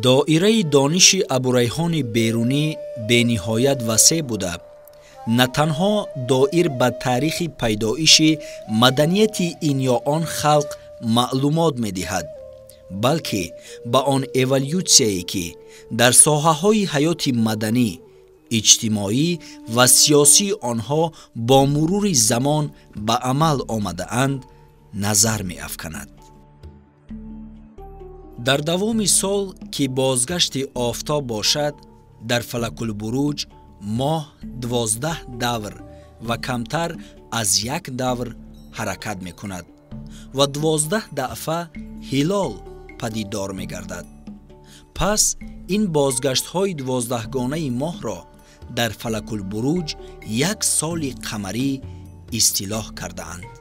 دایره دانش ابوریحان بیرونی بینهایت وسیع بوده، نه تنها دایر به تاریخ پیدایش مدنیت این یا آن خلق معلومات می دهد، بلکه به آن ایولیوسیایی که در ساحه‌های حیات مدنی، اجتماعی و سیاسی آنها با مرور زمان به عمل آمده اند نظر می افکند. در دوام سال که بازگشت آفتاب باشد، در فلک البروج ماه 12 دور و کمتر از یک دور حرکت می کند و 12 دفعه هلال پدیدار می گردد. پس این بازگشت های 12 گانه ماه را در فلک البروج یک سال قمری اصطلاح کرده اند.